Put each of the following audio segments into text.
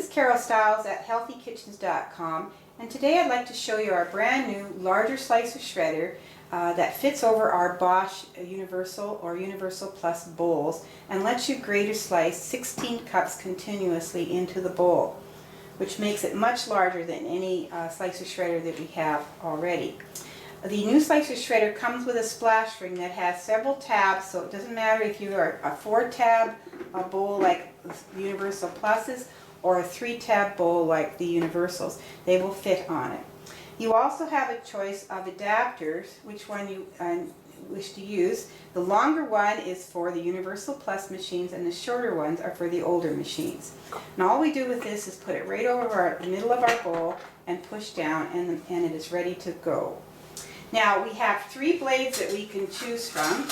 Carol Stiles at healthykitchens.com, and today I'd like to show you our brand new larger slicer shredder that fits over our Bosch Universal or Universal Plus bowls and lets you grate or slice 16 cups continuously into the bowl, which makes it much larger than any slicer shredder that we have already. The new slicer shredder comes with a splash ring that has several tabs, so it doesn't matter if you are a 4-tab bowl like the Universal Pluses or a 3-tab bowl like the Universals. They will fit on it. You also have a choice of adapters, which one you wish to use. The longer one is for the Universal Plus machines and the shorter ones are for the older machines. And all we do with this is put it right over the middle of our bowl and push down, and it is ready to go. Now we have 3 blades that we can choose from.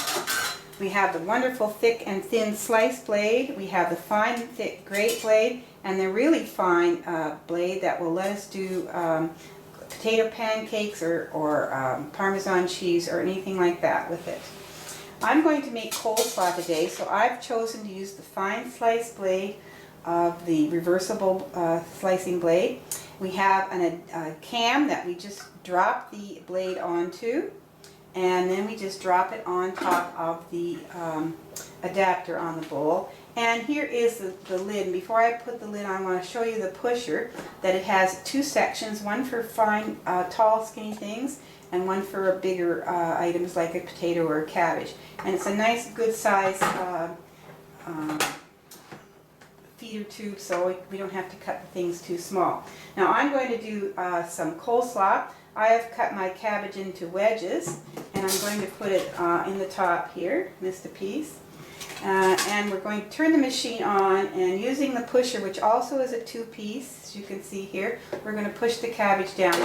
We have the wonderful thick and thin slice blade, we have the fine and thick grate blade, and the really fine blade that will let us do potato pancakes or Parmesan cheese or anything like that with it. I'm going to make coleslaw today, so I've chosen to use the fine slice blade of the reversible slicing blade. We have a cam that we just drop the blade onto, and then we just drop it on top of the adapter on the bowl. And here is the lid. And before I put the lid on, I want to show you the pusher, that it has 2 sections, one for fine, tall, skinny things, and one for bigger items like a potato or a cabbage. And it's a nice, good size feeder tube, so we don't have to cut the things too small. Now I'm going to do some coleslaw. I have cut my cabbage into wedges, and I'm going to put it in the top here, missed a piece. And we're going to turn the machine on, and using the pusher, which also is a 2-piece, as you can see here, we're going to push the cabbage down.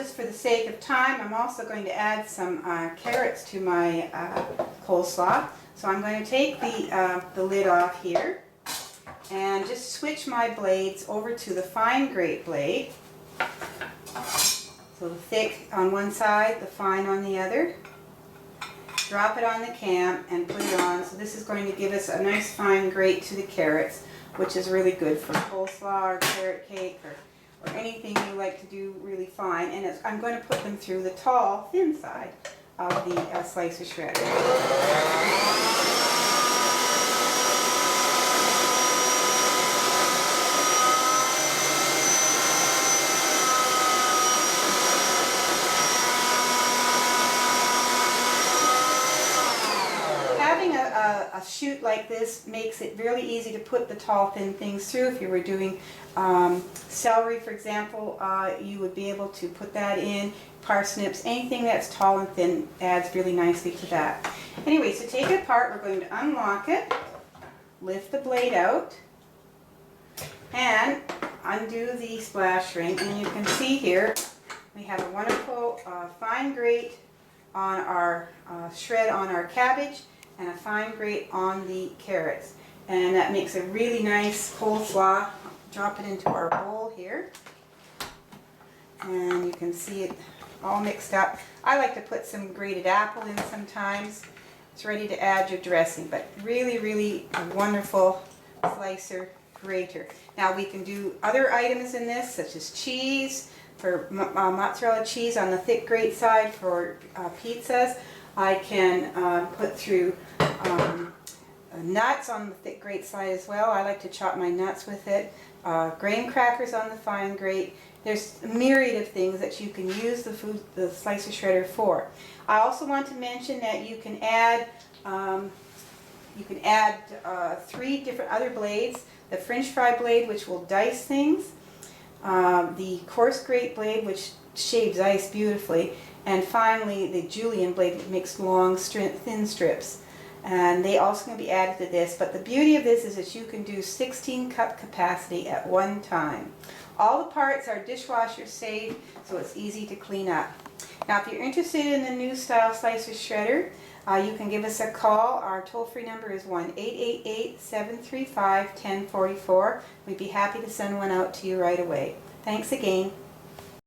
For the sake of time, I'm also going to add some carrots to my coleslaw. So I'm going to take the lid off here and just switch my blades over to the fine grate blade. So the thick on one side, the fine on the other. Drop it on the cam and put it on. So this is going to give us a nice fine grate to the carrots, which is really good for coleslaw or carrot cake or anything you like to do really fine. And I'm going to put them through the tall, thin side of the slicer shredder. Having a chute like this makes it really easy to put the tall, thin things through. If you were doing celery, for example, you would be able to put that in. Parsnips, anything that's tall and thin adds really nicely to that. Anyway, so take it apart. We're going to unlock it, lift the blade out, and undo the splash ring. And you can see here we have a wonderful fine grate on our shred on our cabbage and a fine grate on the carrots. And that makes a really nice coleslaw. Drop it into our bowl here. And you can see it all mixed up. I like to put some grated apple in sometimes. It's ready to add your dressing, but really, really a wonderful slicer grater. Now we can do other items in this, such as cheese, for mozzarella cheese on the thick grate side for pizzas. I can put through nuts on the thick grate side as well. I like to chop my nuts with it. Graham crackers on the fine grate. There's a myriad of things that you can use the slicer shredder for. I also want to mention that you can add 3 different other blades. The French fry blade, which will dice things. The coarse grate blade, which shaves ice beautifully. And finally, the julienne blade, which makes long, thin strips. And they also can be added to this. But the beauty of this is that you can do 16 cup capacity at one time. All the parts are dishwasher safe, so it's easy to clean up. Now if you're interested in the new style slicer shredder, you can give us a call. Our toll-free number is 1-888-735-1044. We'd be happy to send one out to you right away. Thanks again.